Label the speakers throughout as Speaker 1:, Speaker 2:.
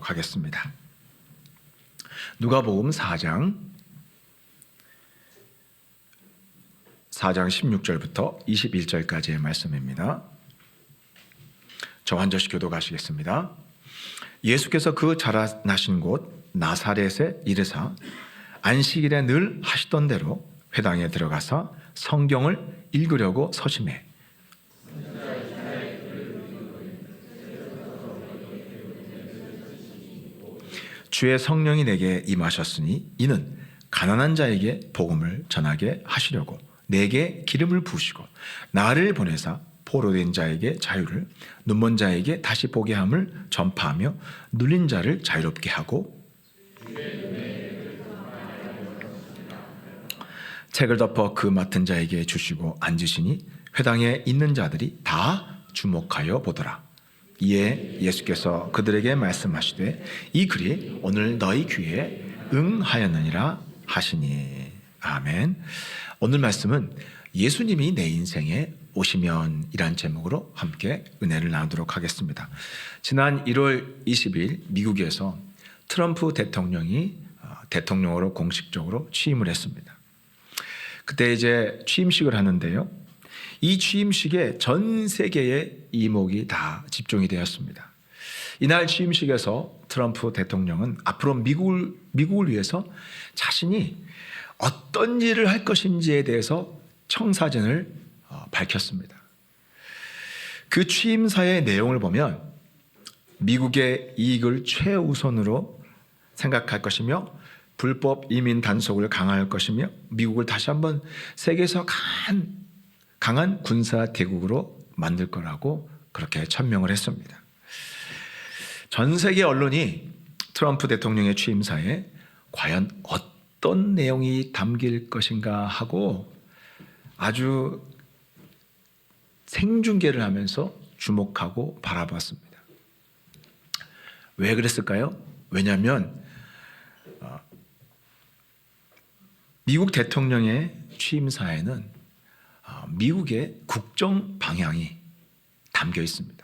Speaker 1: 나누도록 하겠습니다. 누가복음 4장 16절부터 21절까지의 말씀입니다. 저 한 절씩 교독하시겠습니다. 예수께서 그 자라나신 곳 나사렛에 이르사 안식일에 늘 하시던 대로 회당에 들어가서 성경을 읽으려고 서심해 주의 성령이 내게 임하셨으니 이는 가난한 자에게 복음을 전하게 하시려고 내게 기름을 부으시고 나를 보내사 포로된 자에게 자유를 눈먼 자에게 다시 보게 함을 전파하며 눌린 자를 자유롭게 하고 책을 덮어 그 맡은 자에게 주시고 앉으시니 회당에 있는 자들이 다 주목하여 보더라. 이에 예수께서 그들에게 말씀하시되 이 글이 오늘 너희 귀에 응하였느니라 하시니. 아멘. 오늘 말씀은 예수님이 내 인생에 오시면 이란 제목으로 함께 은혜를 나누도록 하겠습니다. 지난 1월 20일 미국에서 트럼프 대통령이 대통령으로 공식적으로 취임을 했습니다. 그때 이제 취임식을 하는데요. 이 취임식에 전 세계의 이목이 다 집중이 되었습니다. 이날 취임식에서 트럼프 대통령은 앞으로 미국을 위해서 자신이 어떤 일을 할 것인지에 대해서 청사진을 밝혔습니다. 그 취임사의 내용을 보면 미국의 이익을 최우선으로 생각할 것이며 불법 이민 단속을 강화할 것이며 미국을 다시 한번 세계에서 강한 군사 대국으로 만들 거라고 그렇게 천명을 했습니다. 전 세계 언론이 트럼프 대통령의 취임사에 과연 어떤 내용이 담길 것인가 하고 아주 생중계를 하면서 주목하고 바라봤습니다. 왜 그랬을까요? 왜냐하면 미국 대통령의 취임사에는 미국의 국정 방향이 담겨 있습니다.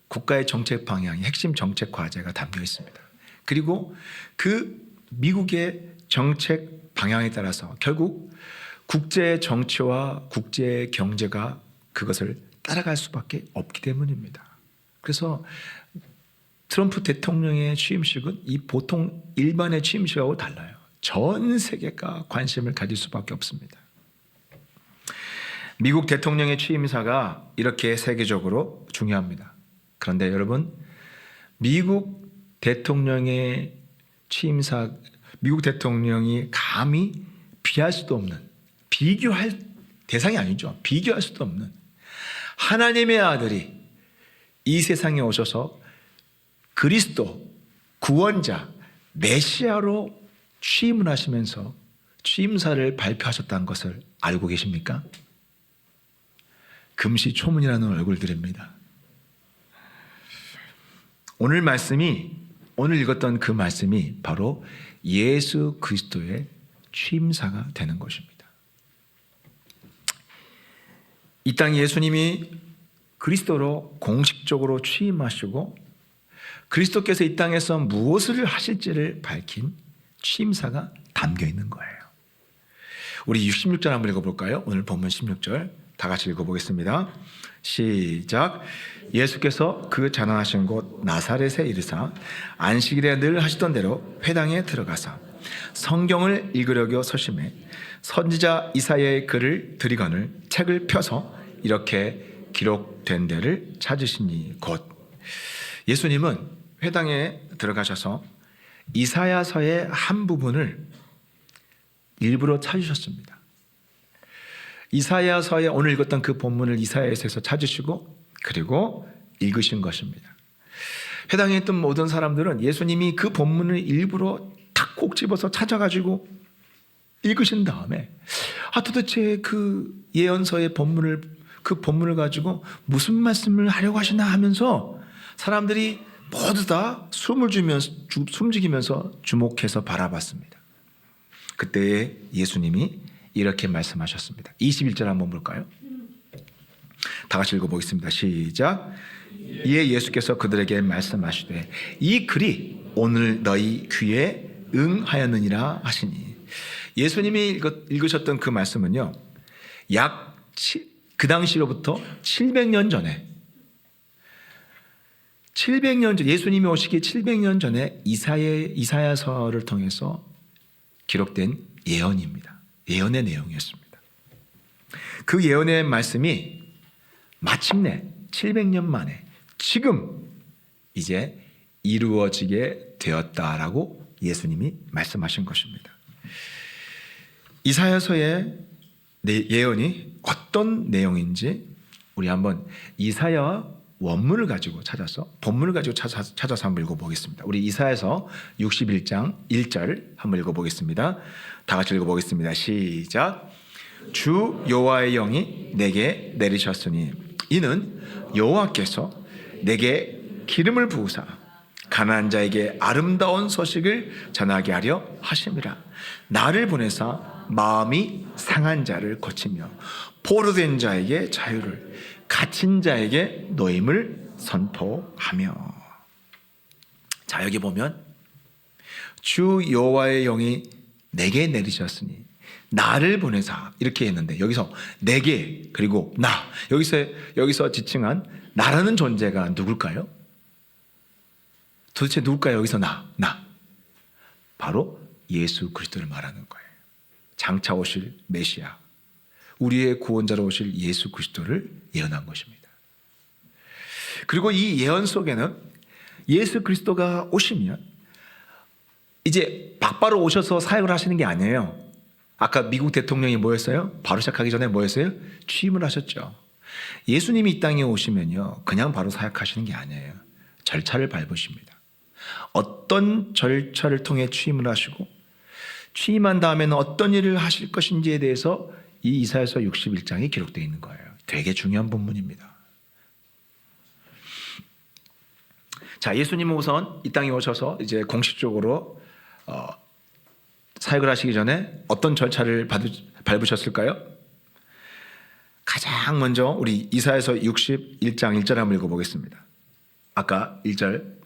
Speaker 1: 국가의 정책 방향이 핵심 정책 과제가 담겨 있습니다. 그리고 그 미국의 정책 방향에 따라서 결국 국제 정치와 국제 경제가 그것을 따라갈 수밖에 없기 때문입니다. 그래서 트럼프 대통령의 취임식은 이 보통 일반의 취임식하고 달라요. 전 세계가 관심을 가질 수밖에 없습니다. 미국 대통령의 취임사가 이렇게 세계적으로 중요합니다. 그런데 여러분, 미국 대통령의 취임사, 미국 대통령이 감히 비할 수도 없는, 비교할 대상이 아니죠. 비교할 수도 없는 하나님의 아들이 이 세상에 오셔서 그리스도, 구원자, 메시아로 취임을 하시면서 취임사를 발표하셨다는 것을 알고 계십니까? 금시초문이라는 얼굴들입니다. 오늘 읽었던 그 말씀이 바로 예수 그리스도의 취임사가 되는 것입니다. 이 땅 예수님이 그리스도로 공식적으로 취임하시고 그리스도께서 이 땅에서 무엇을 하실지를 밝힌 취임사가 담겨 있는 거예요. 우리 16절 한번 읽어볼까요? 오늘 본문 16절 다 같이 읽어보겠습니다. 시작. 예수께서 그 자라나신 곳 나사렛에 이르사 안식일에 늘 하시던 대로 회당에 들어가사 성경을 읽으려고 서심해 선지자 이사야의 글을 들이거늘 책을 펴서 이렇게 기록된 데를 찾으시니 곧. 예수님은 회당에 들어가셔서 이사야서의 한 부분을 일부러 찾으셨습니다. 이사야서에 오늘 읽었던 그 본문을 이사야서에서 찾으시고 그리고 읽으신 것입니다. 회당에 있던 모든 사람들은 예수님이 그 본문을 일부러 탁 콕 집어서 찾아가지고 읽으신 다음에 도대체 그 예언서의 그 본문을 가지고 무슨 말씀을 하려고 하시나 하면서 사람들이 모두 다 숨죽이면서 주목해서 바라봤습니다. 그때 예수님이 이렇게 말씀하셨습니다. 21절 한번 볼까요? 다 같이 읽어보겠습니다. 시작. 이에 예수께서 그들에게 말씀하시되 이 글이 오늘 너희 귀에 응하였느니라 하시니. 예수님이 읽으셨던 그 말씀은요, 그 당시로부터 700년 전에, 700년 전, 예수님이 오시기 700년 전에 이사야서를 통해서 기록된 예언입니다. 예언의 내용이었습니다. 그 예언의 말씀이 마침내 700년 만에 지금 이제 이루어지게 되었다라고 예수님이 말씀하신 것입니다. 이사야서의 예언이 어떤 내용인지 우리 한번 이사야 원문을 가지고 찾아서, 본문을 가지고 찾아서 한번 읽어보겠습니다. 우리 이사야서 61장 1절 한번 읽어보겠습니다. 다 같이 읽어보겠습니다. 시작. 주 여호와의 영이 내게 내리셨으니 이는 여호와께서 내게 기름을 부으사 가난한 자에게 아름다운 소식을 전하게 하려 하심이라. 나를 보내사 마음이 상한 자를 고치며 포로된 자에게 자유를, 갇힌 자에게 노임을 선포하며. 자, 여기 보면 주 여호와의 영이 내게 내리셨으니 나를 보내사 이렇게 했는데, 여기서 내게 그리고 나, 여기서 지칭한 나라는 존재가 누굴까요? 도대체 누굴까요? 여기서 나 바로 예수 그리스도를 말하는 거예요. 장차 오실 메시아, 우리의 구원자로 오실 예수 그리스도를 예언한 것입니다. 그리고 이 예언 속에는 예수 그리스도가 오시면 이제 막바로 오셔서 사역을 하시는 게 아니에요. 아까 미국 대통령이 뭐였어요? 바로 시작하기 전에 뭐였어요? 취임을 하셨죠. 예수님이 이 땅에 오시면요, 그냥 바로 사역하시는 게 아니에요. 절차를 밟으십니다. 어떤 절차를 통해 취임을 하시고, 취임한 다음에는 어떤 일을 하실 것인지에 대해서 이 이사야서 61장이 기록되어 있는 거예요. 되게 중요한 본문입니다. 자, 예수님은 우선 이 땅에 오셔서 이제 공식적으로 사역을 하시기 전에 어떤 절차를 밟으셨을까요? 가장 먼저 우리 이사야서 61장 1절 한번 읽어보겠습니다. 아까 1절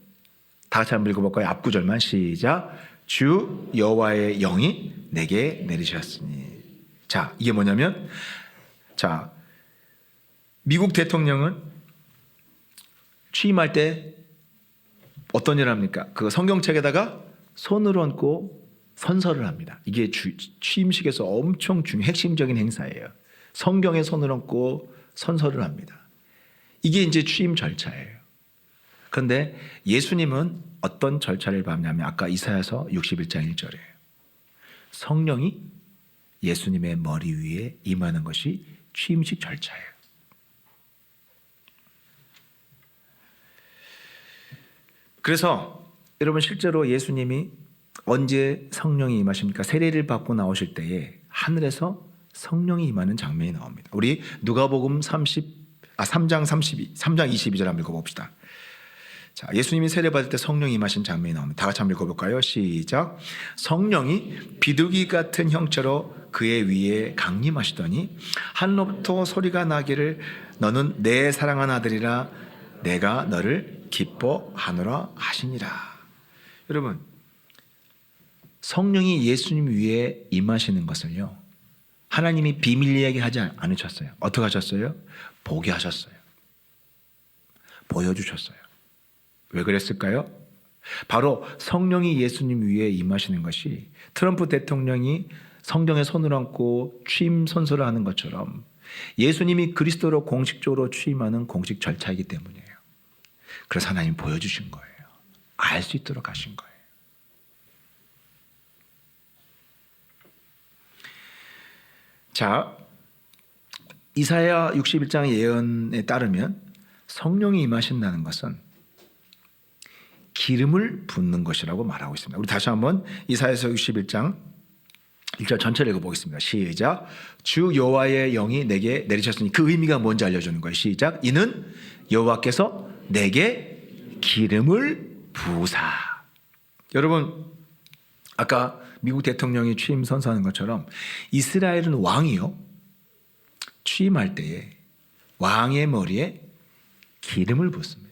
Speaker 1: 다 같이 한번 읽어볼까요? 앞구절만 시작. 주 여호와의 영이 내게 내리셨으니. 자, 이게 뭐냐면, 자, 미국 대통령은 취임할 때 어떤 일을 합니까? 그 성경책에다가 손을 얹고 선서를 합니다. 이게 취임식에서 엄청 핵심적인 행사예요. 성경에 손을 얹고 선서를 합니다. 이게 이제 취임 절차예요. 그런데 예수님은 어떤 절차를 밟냐면, 아까 이사야서 61장 1절이에요. 성령이 예수님의 머리 위에 임하는 것이 취임식 절차예요. 그래서 여러분, 실제로 예수님이 언제 성령이 임하십니까? 세례를 받고 나오실 때에 하늘에서 성령이 임하는 장면이 나옵니다. 우리 누가복음 3장 22절 한번 읽어봅시다. 자, 예수님이 세례 받을 때 성령이 임하신 장면이 나옵니다. 다 같이 한번 읽어볼까요? 시작. 성령이 비둘기 같은 형체로 그의 위에 강림하시더니 하늘로부터 소리가 나기를 너는 내 사랑하는 아들이라 내가 너를 기뻐하노라 하시니라. 여러분, 성령이 예수님 위에 임하시는 것을요, 하나님이 비밀 이야기하지 않으셨어요. 어떻게 하셨어요? 보게 하셨어요. 보여주셨어요. 왜 그랬을까요? 바로 성령이 예수님 위에 임하시는 것이 트럼프 대통령이 성경에 손을 얹고 취임 선서를 하는 것처럼 예수님이 그리스도로 공식적으로 취임하는 공식 절차이기 때문이에요. 그래서 하나님 보여주신 거예요. 알 수 있도록 하신 거예요. 자, 이사야 61장 예언에 따르면 성령이 임하신다는 것은 기름을 붓는 것이라고 말하고 있습니다. 우리 다시 한번 이사야서 61장 1절 전체를 읽어보겠습니다. 시작. 주 여호와의 영이 내게 내리셨으니, 그 의미가 뭔지 알려주는 거예요. 시작. 이는 여호와께서 내게 기름을 부으사. 여러분, 아까 미국 대통령이 취임 선서하는 것처럼 이스라엘은 왕이요, 취임할 때에 왕의 머리에 기름을 붓습니다.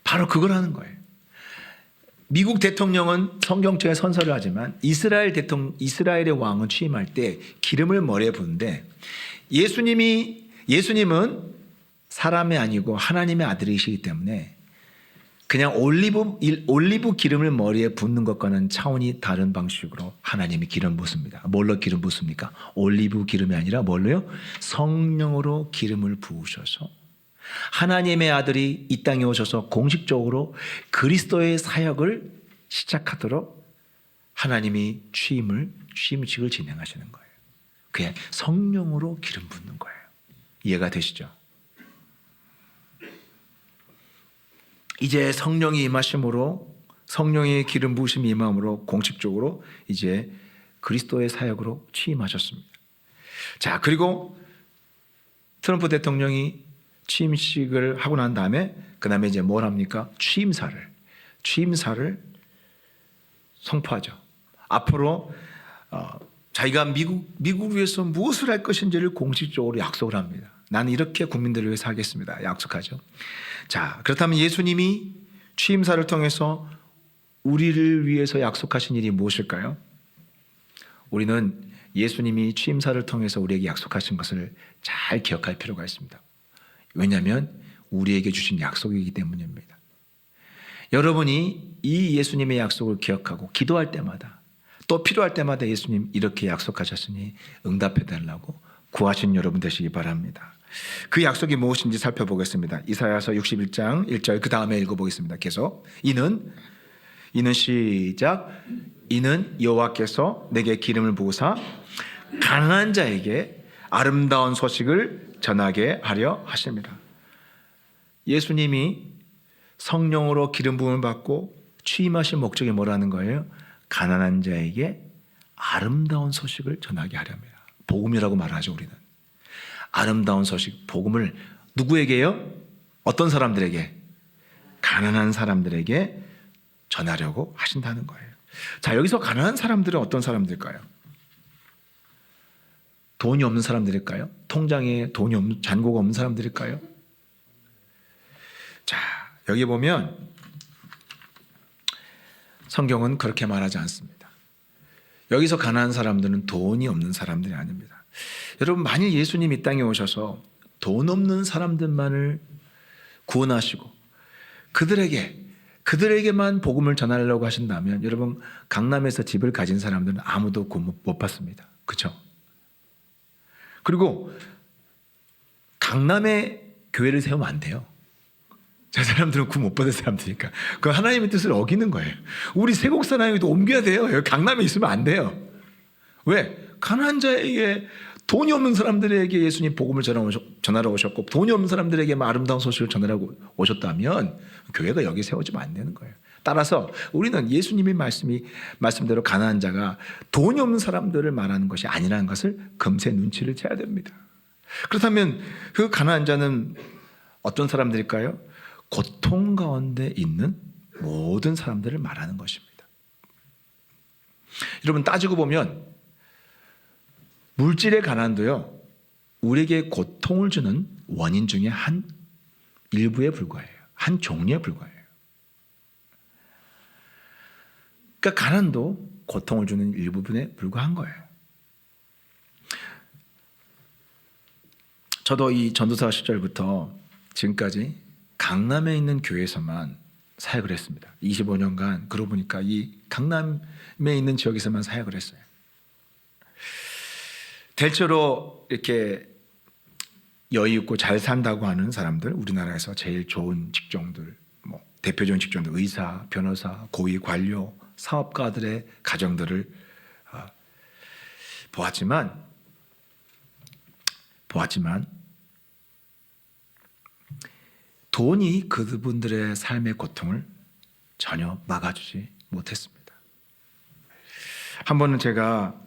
Speaker 1: 바로 그걸 하는 거예요. 미국 대통령은 성경책에 선서를 하지만 이스라엘의 왕은 취임할 때 기름을 머리에 부는데 예수님은 사람이 아니고 하나님의 아들이시기 때문에 그냥 올리브 기름을 머리에 붓는 것과는 차원이 다른 방식으로 하나님이 기름 붓습니다. 뭘로 기름 붓습니까? 올리브 기름이 아니라 뭘로요? 성령으로 기름을 부으셔서 하나님의 아들이 이 땅에 오셔서 공식적으로 그리스도의 사역을 시작하도록 하나님이 취임식을 진행하시는 거예요. 그게 성령으로 기름 붓는 거예요. 이해가 되시죠? 이제 성령이 임하심으로 성령의 기름 부으심이 임함으로 공식적으로 이제 그리스도의 사역으로 취임하셨습니다. 자, 그리고 트럼프 대통령이 취임식을 하고 난 다음에 그다음에 이제 뭘 합니까? 취임사를 선포하죠. 앞으로 자기가 미국을 위해서 무엇을 할 것인지를 공식적으로 약속을 합니다. 나는 이렇게 국민들을 위해서 하겠습니다. 약속하죠. 자, 그렇다면 예수님이 취임사를 통해서 우리를 위해서 약속하신 일이 무엇일까요? 우리는 예수님이 취임사를 통해서 우리에게 약속하신 것을 잘 기억할 필요가 있습니다. 왜냐하면 우리에게 주신 약속이기 때문입니다. 여러분이 이 예수님의 약속을 기억하고 기도할 때마다 또 필요할 때마다 예수님 이렇게 약속하셨으니 응답해 달라고 구하신 여러분 되시기 바랍니다. 그 약속이 무엇인지 살펴보겠습니다. 이사야서 61장 1절 그 다음에 읽어보겠습니다. 계속 이는 시작 이는 여호와께서 내게 기름을 부으사 가난한 자에게 아름다운 소식을 전하게 하려 하십니다. 예수님이 성령으로 기름 부음을 받고 취임하신 목적이 뭐라는 거예요? 가난한 자에게 아름다운 소식을 전하게 하렵니다. 복음이라고 말하죠. 우리는 아름다운 소식, 복음을 누구에게요? 어떤 사람들에게? 가난한 사람들에게 전하려고 하신다는 거예요. 자, 여기서 가난한 사람들은 어떤 사람들일까요? 돈이 없는 사람들일까요? 통장에 잔고가 없는 사람들일까요? 자, 여기 보면 성경은 그렇게 말하지 않습니다. 여기서 가난한 사람들은 돈이 없는 사람들이 아닙니다. 여러분, 만일 예수님이 이 땅에 오셔서 돈 없는 사람들만을 구원하시고 그들에게만 복음을 전하려고 하신다면 여러분, 강남에서 집을 가진 사람들은 아무도 구원 못 받습니다. 그렇죠? 그리고 강남에 교회를 세우면 안 돼요. 저 사람들은 구원 못 받은 사람들이니까. 그 하나님의 뜻을 어기는 거예요. 우리 세곡사나이도 옮겨야 돼요. 여기 강남에 있으면 안 돼요. 왜? 가난한 자에게, 돈이 없는 사람들에게 예수님 복음을 전하러 오셨고 돈이 없는 사람들에게만 아름다운 소식을 전하라고 오셨다면 교회가 여기 세워지면 안 되는 거예요. 따라서 우리는 예수님의 말씀대로 가난한 자가 돈이 없는 사람들을 말하는 것이 아니라는 것을 금세 눈치를 채야 됩니다. 그렇다면 그 가난한 자는 어떤 사람들일까요? 고통 가운데 있는 모든 사람들을 말하는 것입니다. 여러분, 따지고 보면 물질의 가난도요, 우리에게 고통을 주는 원인 중에 한 일부에 불과해요. 한 종류에 불과해요. 그러니까 가난도 고통을 주는 일부분에 불과한 거예요. 저도 이 전도사 시절부터 지금까지 강남에 있는 교회에서만 사역을 했습니다. 25년간 그러고 보니까 이 강남에 있는 지역에서만 사역을 했어요. 대체로 이렇게 여유 있고 잘 산다고 하는 사람들, 우리나라에서 제일 좋은 직종들, 대표적인 직종들, 의사, 변호사, 고위 관료, 사업가들의 가정들을 보았지만 돈이 그분들의 삶의 고통을 전혀 막아주지 못했습니다. 한 번은 제가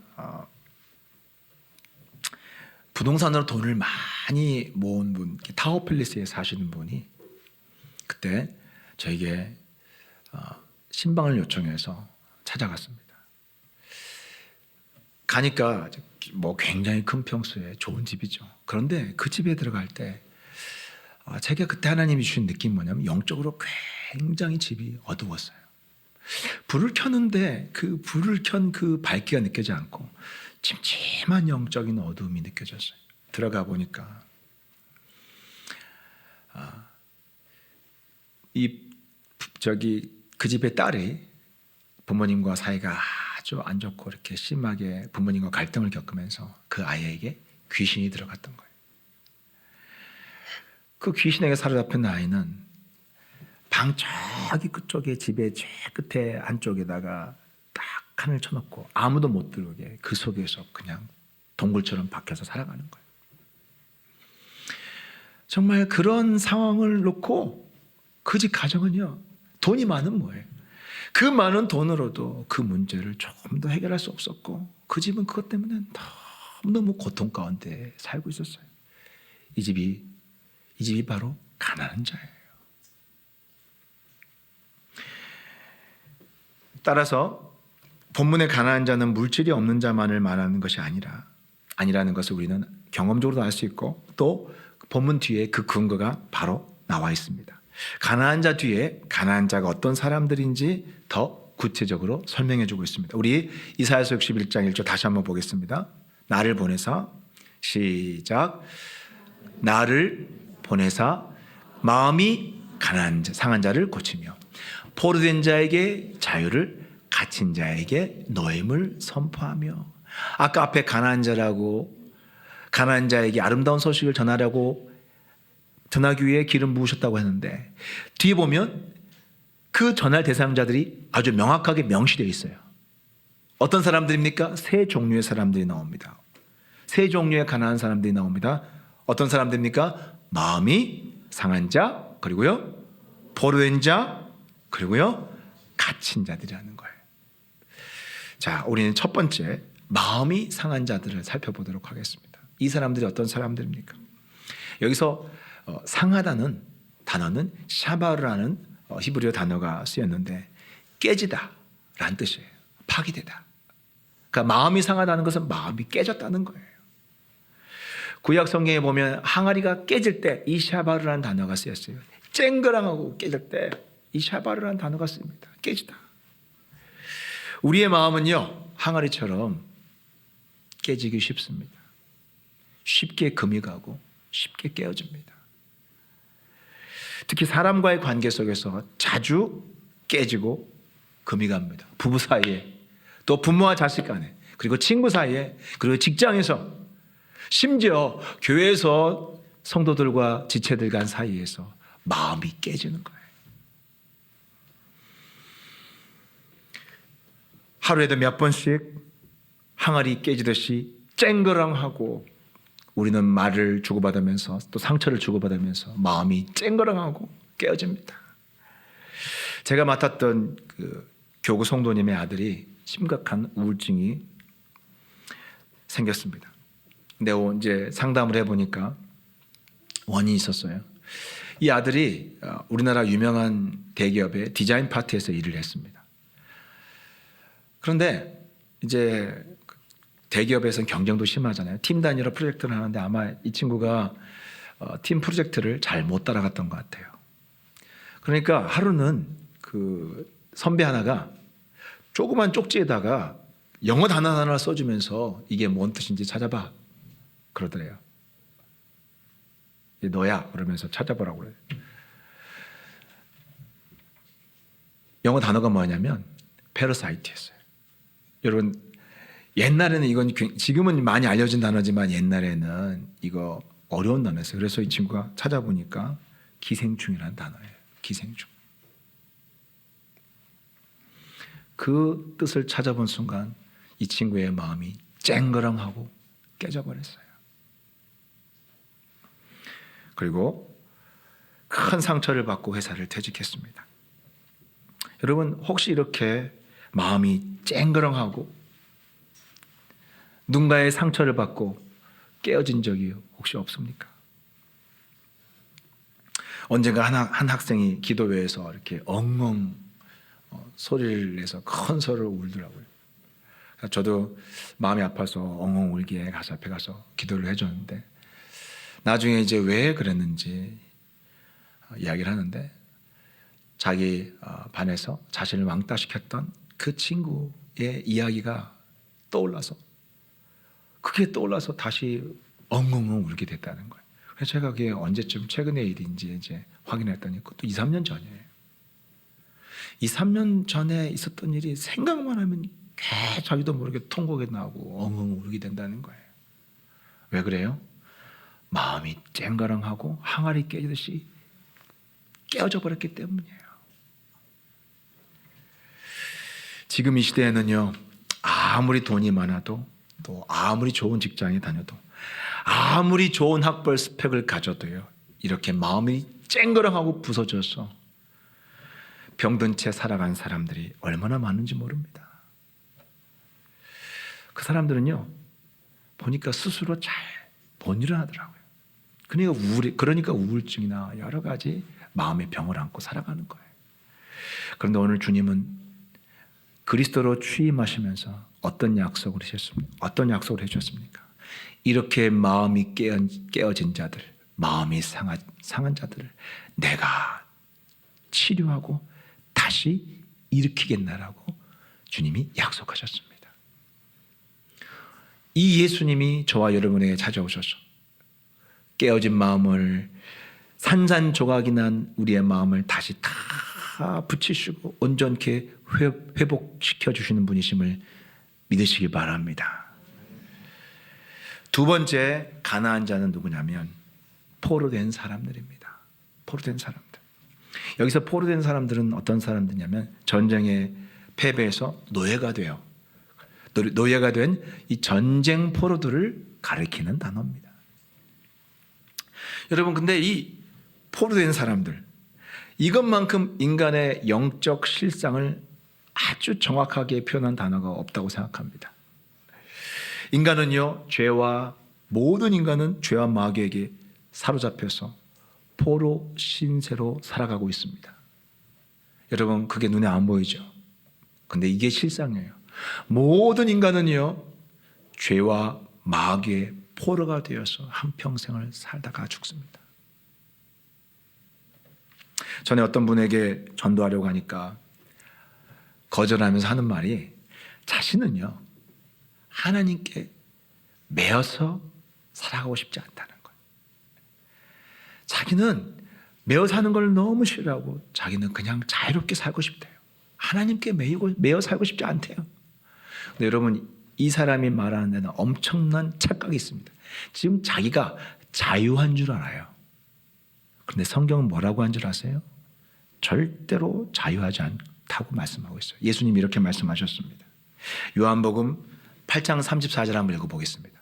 Speaker 1: 부동산으로 돈을 많이 모은 분, 타워팰리스에 사시는 분이 그때 저에게 신방을 요청해서 찾아갔습니다. 가니까 굉장히 큰 평수에 좋은 집이죠. 그런데 그 집에 들어갈 때 제가 그때 하나님이 주신 느낌이 뭐냐면 영적으로 굉장히 집이 어두웠어요. 불을 켰는데 그 불을 켠 그 밝기가 느껴지지 않고 침침한 영적인 어두움이 느껴졌어요. 들어가 보니까 그 집의 딸이 부모님과 사이가 아주 안 좋고 이렇게 심하게 부모님과 갈등을 겪으면서 그 아이에게 귀신이 들어갔던 거예요. 그 귀신에게 사로잡힌 아이는 방 저기 끝쪽에 집의 제 끝에 안쪽에다가 딱 칸을 쳐놓고 아무도 못 들어오게 그 속에서 그냥 동굴처럼 박혀서 살아가는 거예요. 정말 그런 상황을 놓고 그 집 가정은요, 돈이 많은 뭐예요? 그 많은 돈으로도 그 문제를 조금 더 해결할 수 없었고 그 집은 그것 때문에 너무너무 고통 가운데 살고 있었어요. 이 집이 바로 가난한 자예요. 따라서 본문의 가난한 자는 물질이 없는 자만을 말하는 것이 아니라는 것을 우리는 경험적으로도 알 수 있고 또 본문 뒤에 그 근거가 바로 나와 있습니다. 가난한 자 뒤에 가난한 자가 어떤 사람들인지 더 구체적으로 설명해 주고 있습니다. 우리 이사야서 61장 1절 다시 한번 보겠습니다. 나를 보내사 시작. 나를 보내사 마음이 가난한 자, 상한 자를 고치며 포로된 자에게 자유를 갇힌 자에게 노임을 선포하며. 아까 앞에 가난한 자에게 아름다운 소식을 전하기 위해 기름 부으셨다고 했는데 뒤에 보면 그 전할 대상자들이 아주 명확하게 명시되어 있어요. 어떤 사람들입니까? 세 종류의 사람들이 나옵니다. 세 종류의 가난한 사람들이 나옵니다. 어떤 사람들입니까? 마음이 상한 자, 그리고요 포로된 자, 그리고요 갇힌 자들이라는 거예요. 자, 우리는 첫 번째 마음이 상한 자들을 살펴보도록 하겠습니다. 이 사람들이 어떤 사람들입니까? 여기서 상하다는 단어는 샤바르라는 히브리어 단어가 쓰였는데 깨지다 라는 뜻이에요. 파괴되다. 그러니까 마음이 상하다는 것은 마음이 깨졌다는 거예요. 구약 성경에 보면 항아리가 깨질 때 이 샤바르라는 단어가 쓰였어요. 쨍그랑하고 깨질 때 이 샤바르라는 단어가 쓰입니다. 깨지다. 우리의 마음은요 항아리처럼 깨지기 쉽습니다. 쉽게 금이 가고 쉽게 깨어집니다. 특히 사람과의 관계 속에서 자주 깨지고 금이 갑니다. 부부 사이에, 또 부모와 자식 간에, 그리고 친구 사이에, 그리고 직장에서, 심지어 교회에서 성도들과 지체들 간 사이에서 마음이 깨지는 거예요. 하루에도 몇 번씩 항아리 깨지듯이 쨍그랑하고 우리는 말을 주고받으면서 또 상처를 주고받으면서 마음이 쨍그랑하고 깨어집니다. 제가 맡았던 그 교구 성도님의 아들이 심각한 우울증이 생겼습니다. 근데 이제 상담을 해보니까 원인이 있었어요. 이 아들이 우리나라 유명한 대기업의 디자인 파트에서 일을 했습니다. 그런데 이제 대기업에서는 경쟁도 심하잖아요. 팀 단위로 프로젝트를 하는데 아마 이 친구가 팀 프로젝트를 잘 못 따라갔던 것 같아요. 그러니까 하루는 그 선배 하나가 조그만 쪽지에다가 영어 단어 하나 써주면서 이게 뭔 뜻인지 찾아봐 그러더래요. 너야 그러면서 찾아보라고 그래요. 영어 단어가 뭐냐면 패러사이트였어요. 여러분 옛날에는 이건 지금은 많이 알려진 단어지만 옛날에는 이거 어려운 단어였어요. 그래서 이 친구가 찾아보니까 기생충이라는 단어예요. 기생충. 그 뜻을 찾아본 순간 이 친구의 마음이 쨍그랑하고 깨져버렸어요. 그리고 큰 상처를 받고 회사를 퇴직했습니다. 여러분 혹시 이렇게 마음이 쨍그랑하고 누군가의 상처를 받고 깨어진 적이 혹시 없습니까? 언젠가 한 학생이 기도회에서 이렇게 엉엉 소리를 내서 큰 소리를 울더라고요. 저도 마음이 아파서 엉엉 울기에 가서 앞에 가서 기도를 해줬는데 나중에 이제 왜 그랬는지 이야기를 하는데 자기 반에서 자신을 왕따시켰던 그 친구의 이야기가 떠올라서 그게 떠올라서 다시 엉엉엉 울게 됐다는 거예요. 그래서 제가 그게 언제쯤 최근의 일인지 이제 확인했더니 그것도 2, 3년 전이에요. 2, 3년 전에 있었던 일이 생각만 하면 자기도 모르게 통곡이 나오고 엉엉 울게 된다는 거예요. 왜 그래요? 마음이 쨍가랑하고 항아리 깨지듯이 깨어져 버렸기 때문이에요. 지금 이 시대에는요, 아무리 돈이 많아도 또 아무리 좋은 직장에 다녀도 아무리 좋은 학벌 스펙을 가져도요, 이렇게 마음이 쨍그랑하고 부서져서 병든 채 살아간 사람들이 얼마나 많은지 모릅니다. 그 사람들은요, 보니까 스스로 잘 못 일어나더라고요. 그러니까 우울증이나 여러 가지 마음의 병을 안고 살아가는 거예요. 그런데 오늘 주님은 그리스도로 취임하시면서 어떤 약속을 해주셨습니까? 이렇게 마음이 깨어진 자들, 마음이 상한 자들을 내가 치료하고 다시 일으키겠나라고 주님이 약속하셨습니다. 이 예수님이 저와 여러분에게 찾아오셔서 깨어진 마음을, 산산조각이 난 우리의 마음을 다시 다 붙이시고 온전케 회복시켜 주시는 분이심을 믿으시기 바랍니다. 두 번째 가난한 자는 누구냐면 포로된 사람들입니다. 포로된 사람들. 여기서 포로된 사람들은 어떤 사람들이냐면 전쟁의 패배해서 노예가 돼요. 노예가 된 이 전쟁 포로들을 가리키는 단어입니다. 여러분, 근데 이 포로된 사람들, 이것만큼 인간의 영적 실상을 아주 정확하게 표현한 단어가 없다고 생각합니다. 인간은요, 모든 인간은 죄와 마귀에게 사로잡혀서 포로 신세로 살아가고 있습니다. 여러분, 그게 눈에 안 보이죠? 근데 이게 실상이에요. 모든 인간은요, 죄와 마귀의 포로가 되어서 한평생을 살다가 죽습니다. 전에 어떤 분에게 전도하려고 하니까 거절하면서 하는 말이, 자신은요, 하나님께 매여서 살아가고 싶지 않다는 거예요. 자기는 매여 사는 걸 너무 싫어하고 자기는 그냥 자유롭게 살고 싶대요. 하나님께 매여 살고 싶지 않대요. 근데 여러분, 이 사람이 말하는 데는 엄청난 착각이 있습니다. 지금 자기가 자유한 줄 알아요. 그런데 성경은 뭐라고 한 줄 아세요? 절대로 자유하지 않다고 말씀하고 있어요. 예수님이 이렇게 말씀하셨습니다. 요한복음 8장 34절 한번 읽어보겠습니다.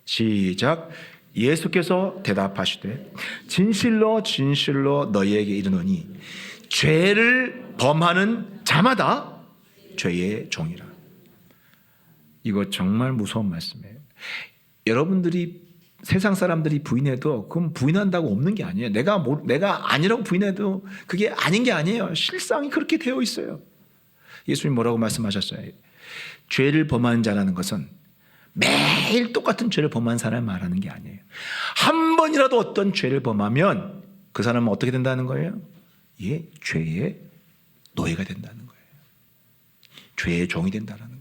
Speaker 1: 시작. 예수께서 대답하시되 진실로 진실로 너희에게 이르노니 죄를 범하는 자마다 죄의 종이라. 이거 정말 무서운 말씀이에요. 여러분들이 세상 사람들이 부인해도 그건 부인한다고 없는 게 아니에요. 내가 아니라고 부인해도 그게 아닌 게 아니에요. 실상이 그렇게 되어 있어요. 예수님 뭐라고 말씀하셨어요? 죄를 범하는 자라는 것은 매일 똑같은 죄를 범한 사람을 말하는 게 아니에요. 한 번이라도 어떤 죄를 범하면 그 사람은 어떻게 된다는 거예요? 예, 죄의 노예가 된다는 거예요. 죄의 종이 된다는 거예요.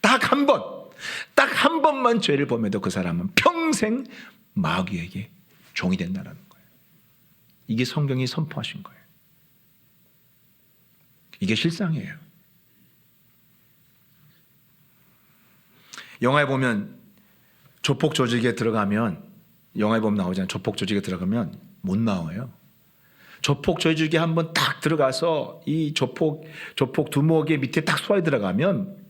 Speaker 1: 딱 한 번만 죄를 범해도 그 사람은 평생 마귀에게 종이 된다는 거예요. 이게 성경이 선포하신 거예요. 이게 실상이에요. 영화에 보면 조폭 조직에 들어가면, 영화에 보면 나오잖아요. 조폭 조직에 들어가면 못 나와요. 조폭 조직에 한번 딱 들어가서 이 조폭 두목의 밑에 딱 소화에 들어가면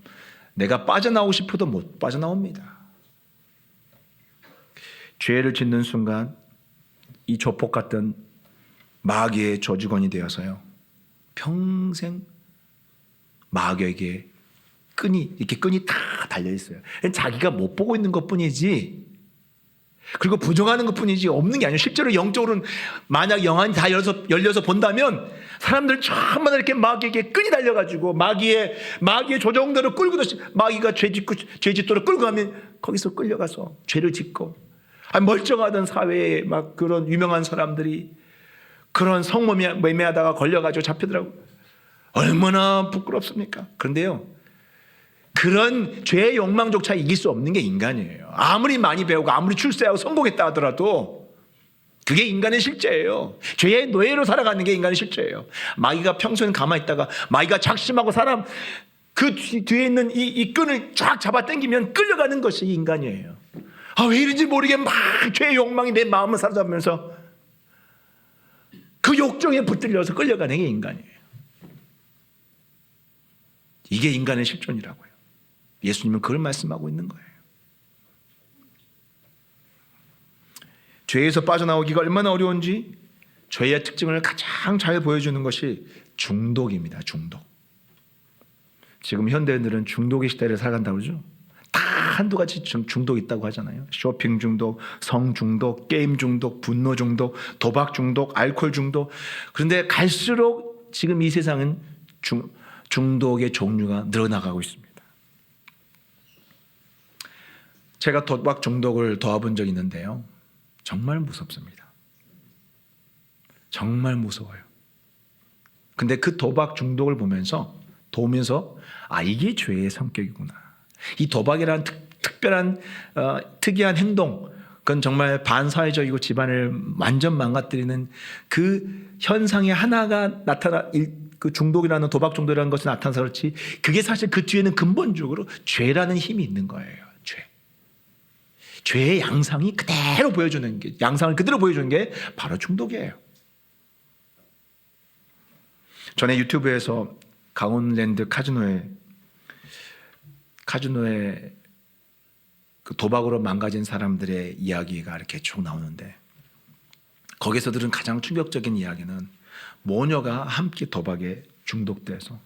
Speaker 1: 내가 빠져나오고 싶어도 못 빠져나옵니다. 죄를 짓는 순간 이 조폭 같은 마귀의 조직원이 되어서요, 평생 마귀에게 끈이 다 달려 있어요. 자기가 못 보고 있는 것뿐이지, 그리고 부정하는 것뿐이지 없는 게 아니에요. 실제로 영적으로는 만약 영안이 다 열려서 본다면 사람들 전부 이렇게 마귀에게 끈이 달려가지고 마귀의 조정대로 끌고도, 마귀가 죄 짓도록 끌고 가면 거기서 끌려가서 죄를 짓고, 멀쩡하던 사회에 막 그런 유명한 사람들이 그런 성매매하다가 걸려가지고 잡히더라고요. 얼마나 부끄럽습니까? 그런데요, 그런 죄의 욕망조차 이길 수 없는 게 인간이에요. 아무리 많이 배우고 아무리 출세하고 성공했다 하더라도 그게 인간의 실제예요. 죄의 노예로 살아가는 게 인간의 실제예요. 마귀가 평소에는 가만히 있다가 마귀가 작심하고 사람 그 뒤에 있는 이 끈을 쫙 잡아 당기면 끌려가는 것이 인간이에요. 왜 이런지 모르게 막 죄의 욕망이 내 마음을 사로잡으면서 그 욕정에 붙들려서 끌려가는 게 인간이에요. 이게 인간의 실존이라고요. 예수님은 그걸 말씀하고 있는 거예요. 죄에서 빠져나오기가 얼마나 어려운지 죄의 특징을 가장 잘 보여주는 것이 중독입니다. 중독. 지금 현대인들은 중독의 시대를 살아간다고 그러죠. 다 한두 가지 중독 있다고 하잖아요. 쇼핑 중독, 성 중독, 게임 중독, 분노 중독, 도박 중독, 알코올 중독. 그런데 갈수록 지금 이 세상은 중독의 종류가 늘어나가고 있습니다. 제가 도박 중독을 도와본 적이 있는데요. 정말 무섭습니다. 정말 무서워요. 근데 그 도박 중독을 보면서 이게 죄의 성격이구나. 이 도박이라는 특별한 특이한 행동, 그건 정말 반사회적이고 집안을 완전 망가뜨리는 그 현상의 하나가 그 중독이라는 도박 중독이라는 것이 나타나서 그렇지, 그게 사실 그 뒤에는 근본적으로 죄라는 힘이 있는 거예요. 죄의 양상이 그대로 보여주는 게, 양상을 그대로 보여주는 게 바로 중독이에요. 전에 유튜브에서 강원랜드 카지노에 그 도박으로 망가진 사람들의 이야기가 이렇게 쭉 나오는데, 거기서 들은 가장 충격적인 이야기는 모녀가 함께 도박에 중독돼서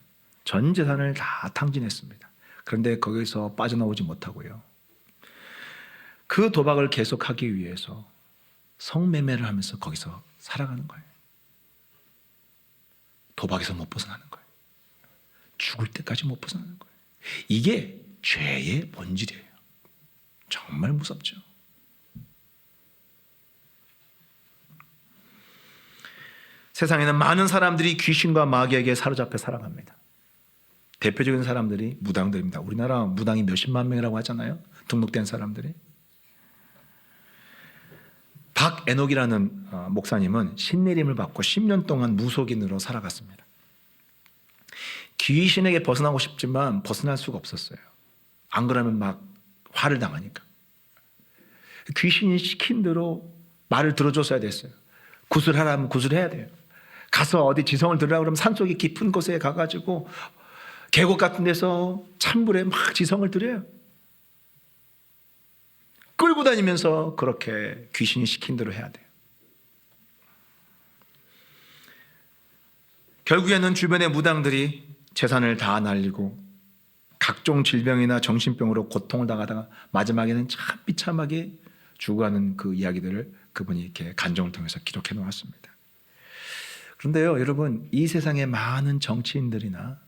Speaker 1: 전 재산을 다 탕진했습니다. 그런데 거기서 빠져나오지 못하고요, 그 도박을 계속하기 위해서 성매매를 하면서 거기서 살아가는 거예요. 도박에서 못 벗어나는 거예요. 죽을 때까지 못 벗어나는 거예요. 이게 죄의 본질이에요. 정말 무섭죠. 세상에는 많은 사람들이 귀신과 마귀에게 사로잡혀 살아갑니다. 대표적인 사람들이 무당들입니다. 우리나라 무당이 몇십만 명이라고 하잖아요. 등록된 사람들이. 박애녹이라는 목사님은 신내림을 받고 10년 동안 무속인으로 살아갔습니다. 귀신에게 벗어나고 싶지만 벗어날 수가 없었어요. 안 그러면 막 화를 당하니까. 귀신이 시킨 대로 말을 들어줬어야 됐어요. 구슬하라면 구슬해야 돼요. 가서 어디 지성을 들으라고 그러면 산속에 깊은 곳에 가가지고 계곡 같은 데서 찬물에 막 지성을 들여요. 끌고 다니면서 그렇게 귀신이 시킨 대로 해야 돼요. 결국에는 주변의 무당들이 재산을 다 날리고 각종 질병이나 정신병으로 고통을 당하다가 마지막에는 참 비참하게 죽어가는 그 이야기들을 그분이 이렇게 간정을 통해서 기록해 놓았습니다. 그런데요, 여러분, 이 세상의 많은 정치인들이나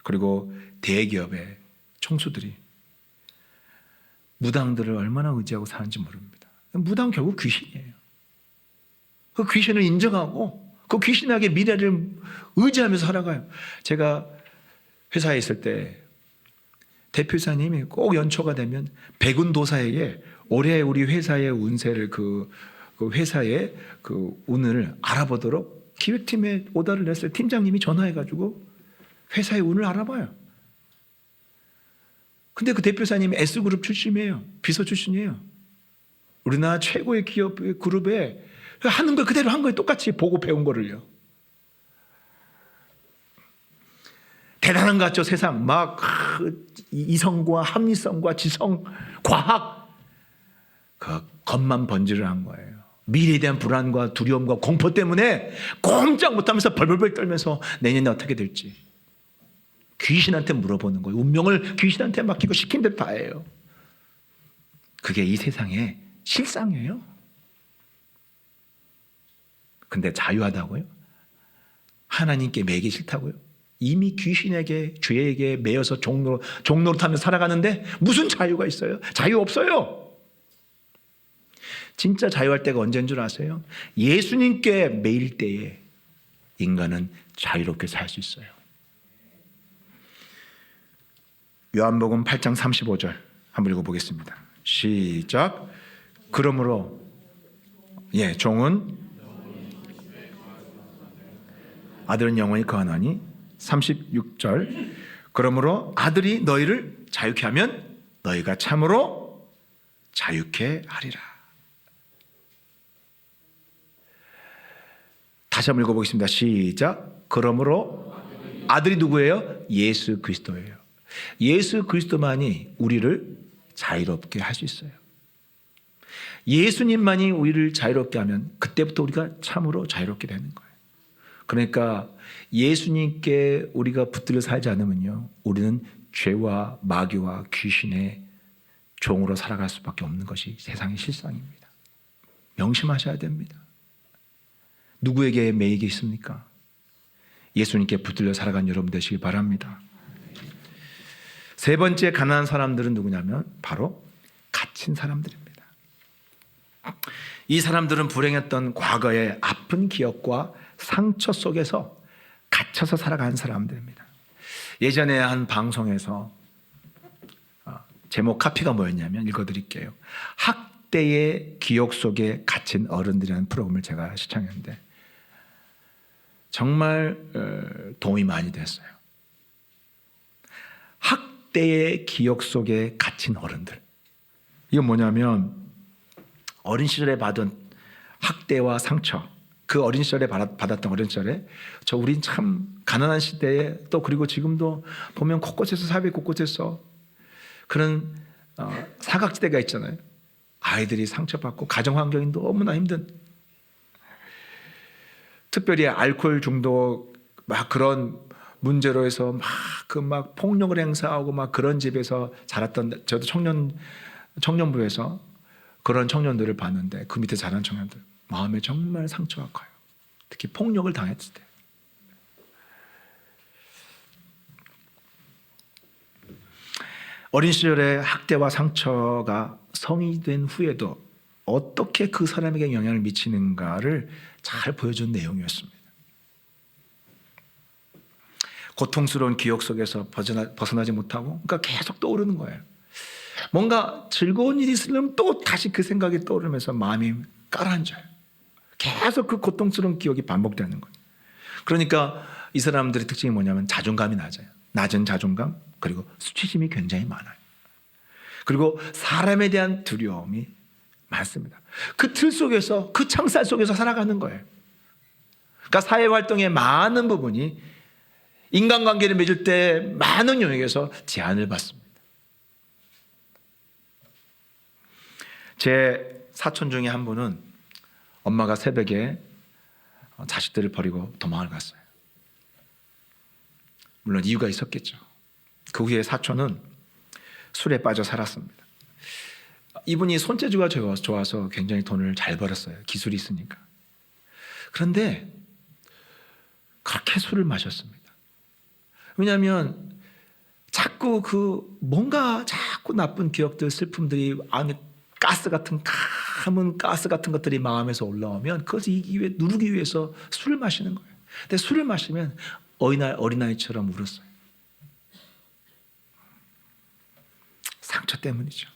Speaker 1: 그리고 대기업의 총수들이 무당들을 얼마나 의지하고 사는지 모릅니다. 무당 결국 귀신이에요. 그 귀신을 인정하고 그 귀신에게 미래를 의지하면서 살아가요. 제가 회사에 있을 때 대표이사님이 꼭 연초가 되면 백운도사에게 올해 우리 회사의 운세를 그 회사의 그 운을 알아보도록 기획팀에 오더를 냈어요. 팀장님이 전화해가지고 회사의 운을 알아봐요. 근데 그 대표사님이 S그룹 출신이에요. 비서 출신이에요. 우리나라 최고의 기업 그룹에 하는 걸 그대로 한 거예요. 똑같이 보고 배운 거를요. 대단한 것 같죠, 세상. 막 이성과 합리성과 지성, 과학, 그 것만 번지를 한 거예요. 미래에 대한 불안과 두려움과 공포 때문에 꼼짝 못하면서 벌벌벌 떨면서 내년에 어떻게 될지 귀신한테 물어보는 거예요. 운명을 귀신한테 맡기고 시킨 대로 다 해요. 그게 이 세상의 실상이에요. 근데 자유하다고요? 하나님께 매기 싫다고요? 이미 귀신에게 죄에게 매여서 종로로 타며 살아가는데 무슨 자유가 있어요? 자유 없어요. 진짜 자유할 때가 언제인 줄 아세요? 예수님께 매일 때에 인간은 자유롭게 살 수 있어요. 요한복음 8장 35절 한번 읽어보겠습니다. 시작. 그러므로 종은 아들은 영원히 거하나니 36절. 그러므로 아들이 너희를 자유케 하면 너희가 참으로 자유케 하리라. 다시 한번 읽어보겠습니다. 시작. 그러므로 아들이 누구예요? 예수 그리스도예요. 예수 그리스도만이 우리를 자유롭게 할 수 있어요. 예수님만이 우리를 자유롭게 하면 그때부터 우리가 참으로 자유롭게 되는 거예요. 그러니까 예수님께 우리가 붙들려 살지 않으면요, 우리는 죄와 마귀와 귀신의 종으로 살아갈 수밖에 없는 것이 세상의 실상입니다. 명심하셔야 됩니다. 누구에게 매이게 있습니까? 예수님께 붙들려 살아간 여러분 되시기 바랍니다. 세 번째 가난한 사람들은 누구냐면 바로 갇힌 사람들입니다. 이 사람들은 불행했던 과거의 아픈 기억과 상처 속에서 갇혀서 살아가는 사람들입니다. 예전에 한 방송에서 제목 카피가 뭐였냐면 읽어드릴게요. 학대의 기억 속에 갇힌 어른들이라는 프로그램을 제가 시청했는데 정말 도움이 많이 됐어요. 학대의 기억 속에 갇힌 어른들. 이건 뭐냐면 어린 시절에 받은 학대와 상처, 그 어린 시절에 받았던 어린 시절에 우린 참 가난한 시대에 또 그리고 지금도 보면 곳곳에서 사회 곳곳에서 그런 사각지대가 있잖아요. 아이들이 상처받고 가정 환경이 너무나 힘든, 특별히 알코올 중독 막 그런 문제로 해서 막 폭력을 행사하고 막 그런 집에서 자랐던, 저도 청년부에서 그런 청년들을 봤는데 그 밑에 자란 청년들 마음에 정말 상처가 커요. 특히 폭력을 당했을 때. 어린 시절의 학대와 상처가 성인이 된 후에도 어떻게 그 사람에게 영향을 미치는가를 잘 보여준 내용이었습니다. 고통스러운 기억 속에서 벗어나지 못하고, 그러니까 계속 떠오르는 거예요. 뭔가 즐거운 일이 있으면 또 다시 그 생각이 떠오르면서 마음이 가라앉아요. 계속 그 고통스러운 기억이 반복되는 거예요. 그러니까 이 사람들의 특징이 뭐냐면 자존감이 낮아요. 낮은 자존감, 그리고 수치심이 굉장히 많아요. 그리고 사람에 대한 두려움이 많습니다. 그 틀 속에서, 그 창살 속에서 살아가는 거예요. 그러니까 사회활동의 많은 부분이 인간관계를 맺을 때 많은 영역에서 제한을 받습니다. 제 사촌 중에 한 분은 엄마가 새벽에 자식들을 버리고 도망을 갔어요. 물론 이유가 있었겠죠. 그 후에 사촌은 술에 빠져 살았습니다. 이분이 손재주가 좋아서 굉장히 돈을 잘 벌었어요. 기술이 있으니까. 그런데 그렇게 술을 마셨습니다. 왜냐하면 자꾸 뭔가 자꾸 나쁜 기억들, 슬픔들이 안에 감은 가스 같은 것들이 마음에서 올라오면 그것을 누르기 위해서 술을 마시는 거예요. 근데 술을 마시면 어린아이처럼 울었어요. 상처 때문이죠.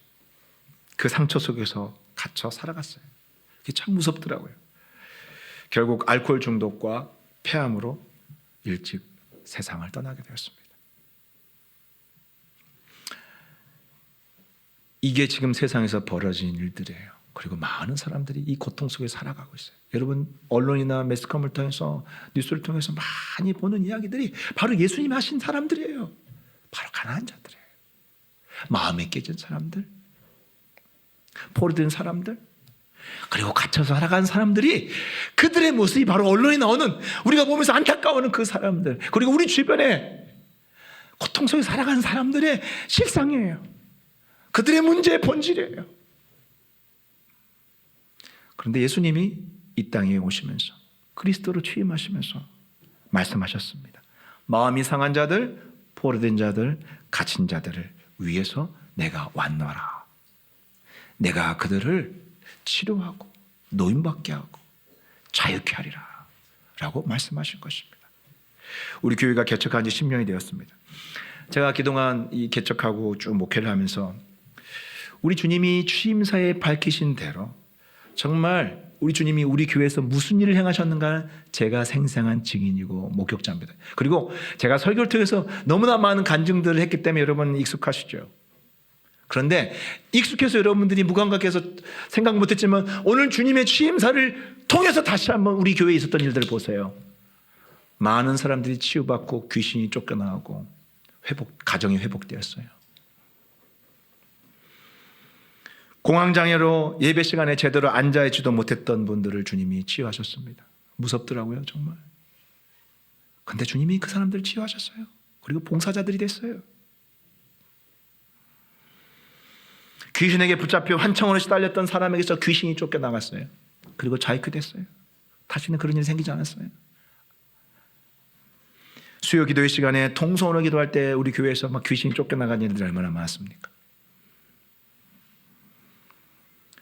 Speaker 1: 그 상처 속에서 갇혀 살아갔어요. 그게 참 무섭더라고요. 결국 알코올 중독과 폐암으로 일찍 세상을 떠나게 되었습니다. 이게 지금 세상에서 벌어진 일들이에요. 그리고 많은 사람들이 이 고통 속에 살아가고 있어요. 여러분 언론이나 매스컴을 통해서, 뉴스를 통해서 많이 보는 이야기들이 바로 예수님이 하신 사람들이에요. 바로 가난한 자들이에요. 마음에 깨진 사람들, 포로된 사람들, 그리고 갇혀서 살아간 사람들이, 그들의 모습이 바로 언론에 나오는, 우리가 보면서 안타까워하는 그 사람들, 그리고 우리 주변에 고통 속에 살아가는 사람들의 실상이에요. 그들의 문제의 본질이에요. 그런데 예수님이 이 땅에 오시면서 그리스도로 취임하시면서 말씀하셨습니다. 마음이 상한 자들, 포로된 자들, 갇힌 자들을 위해서 내가 왔노라. 내가 그들을 치료하고 노임받게 하고 자유케 하리라 라고 말씀하신 것입니다. 우리 교회가 개척한 지 10년이 되었습니다. 제가 그동안 이 개척하고 쭉 목회를 하면서 우리 주님이 취임사에 밝히신 대로 정말 우리 주님이 우리 교회에서 무슨 일을 행하셨는가는 제가 생생한 증인이고 목격자입니다. 그리고 제가 설교를 통해서 너무나 많은 간증들을 했기 때문에 여러분 익숙하시죠. 그런데 익숙해서 여러분들이 무감각해서 생각 못했지만 오늘 주님의 취임사를 통해서 다시 한번 우리 교회에 있었던 일들을 보세요. 많은 사람들이 치유받고 귀신이 쫓겨나고 가정이 회복되었어요. 공황장애로 예배 시간에 제대로 앉아있지도 못했던 분들을 주님이 치유하셨습니다. 무섭더라고요, 정말. 근데 주님이 그 사람들을 치유하셨어요. 그리고 봉사자들이 됐어요. 귀신에게 붙잡혀 환청으로 시달렸던 사람에게서 귀신이 쫓겨나갔어요. 그리고 자유케 됐어요. 다시는 그런 일이 생기지 않았어요. 수요 기도의 시간에 통성으로 기도할 때 우리 교회에서 막 귀신이 쫓겨나간 일들이 얼마나 많았습니까?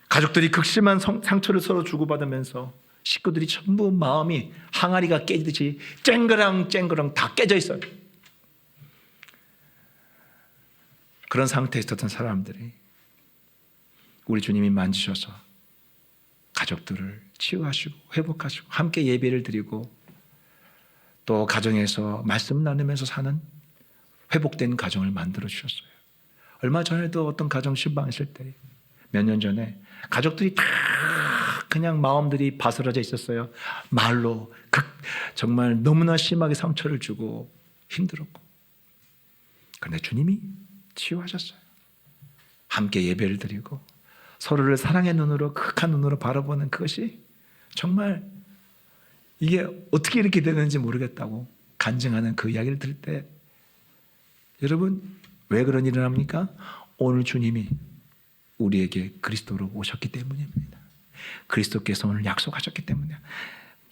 Speaker 1: 가족들이 극심한 상처를 서로 주고받으면서 식구들이 전부 마음이 항아리가 깨지듯이 쨍그랑 다 깨져 있어요. 그런 상태에 있었던 사람들이 우리 주님이 만지셔서 가족들을 치유하시고 회복하시고 함께 예배를 드리고 또 가정에서 말씀 나누면서 사는 회복된 가정을 만들어 주셨어요. 얼마 전에도 어떤 가정 신방했을 때 몇 년 전에 가족들이 다 그냥 마음들이 바스러져 있었어요. 말로 정말 너무나 심하게 상처를 주고 힘들었고, 그런데 주님이 치유하셨어요. 함께 예배를 드리고 서로를 사랑의 눈으로, 극한 눈으로 바라보는 그것이 정말 이게 어떻게 이렇게 되는지 모르겠다고 간증하는 그 이야기를 들을 때, 여러분 왜 그런 일을 합니까? 오늘 주님이 우리에게 그리스도로 오셨기 때문입니다. 그리스도께서 오늘 약속하셨기 때문에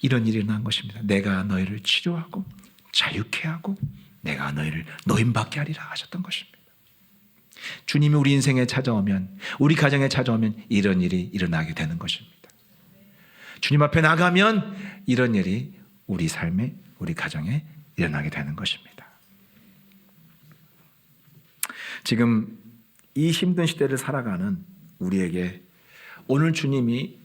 Speaker 1: 이런 일이 일어난 것입니다. 내가 너희를 치료하고 자유케 하고 내가 너희를 노임받게 하리라 하셨던 것입니다. 주님이 우리 인생에 찾아오면, 우리 가정에 찾아오면 이런 일이 일어나게 되는 것입니다. 주님 앞에 나가면 이런 일이 우리 삶에, 우리 가정에 일어나게 되는 것입니다. 지금 이 힘든 시대를 살아가는 우리에게 오늘 주님이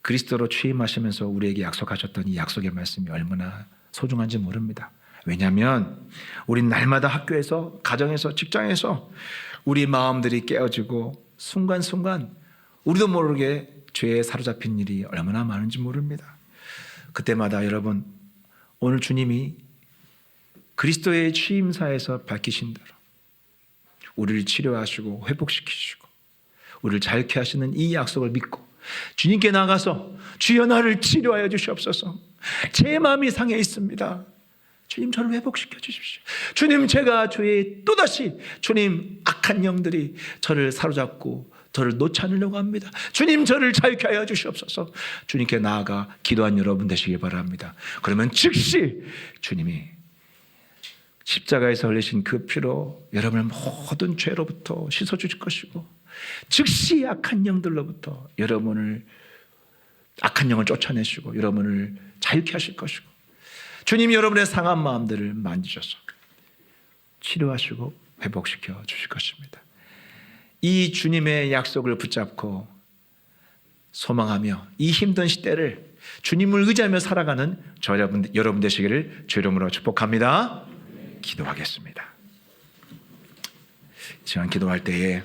Speaker 1: 그리스도로 취임하시면서 우리에게 약속하셨던 이 약속의 말씀이 얼마나 소중한지 모릅니다. 왜냐하면 우린 날마다 학교에서, 가정에서, 직장에서 우리 마음들이 깨어지고 순간순간 우리도 모르게 죄에 사로잡힌 일이 얼마나 많은지 모릅니다. 그때마다 여러분, 오늘 주님이 그리스도의 취임사에서 밝히신 대로 우리를 치료하시고 회복시키시고 우리를 자유케 하시는 이 약속을 믿고 주님께 나가서 주여 나를 치료하여 주시옵소서. 제 마음이 상해 있습니다. 주님 저를 회복시켜 주십시오. 주님 제가 또다시 주님 악한 영들이 저를 사로잡고 저를 놓지 않으려고 합니다. 주님 저를 자유케 하여 주시옵소서. 주님께 나아가 기도한 여러분 되시길 바랍니다. 그러면 즉시 주님이 십자가에서 흘리신 그 피로 여러분의 모든 죄로부터 씻어주실 것이고 즉시 악한 영들로부터 여러분을, 악한 영을 쫓아내시고 여러분을 자유케 하실 것이고 주님이 여러분의 상한 마음들을 만지셔서 치료하시고 회복시켜 주실 것입니다. 이 주님의 약속을 붙잡고 소망하며 이 힘든 시대를 주님을 의지하며 살아가는 저 여러분 되시기를 주 이름으로 축복합니다. 기도하겠습니다. 이 시간 기도할 때에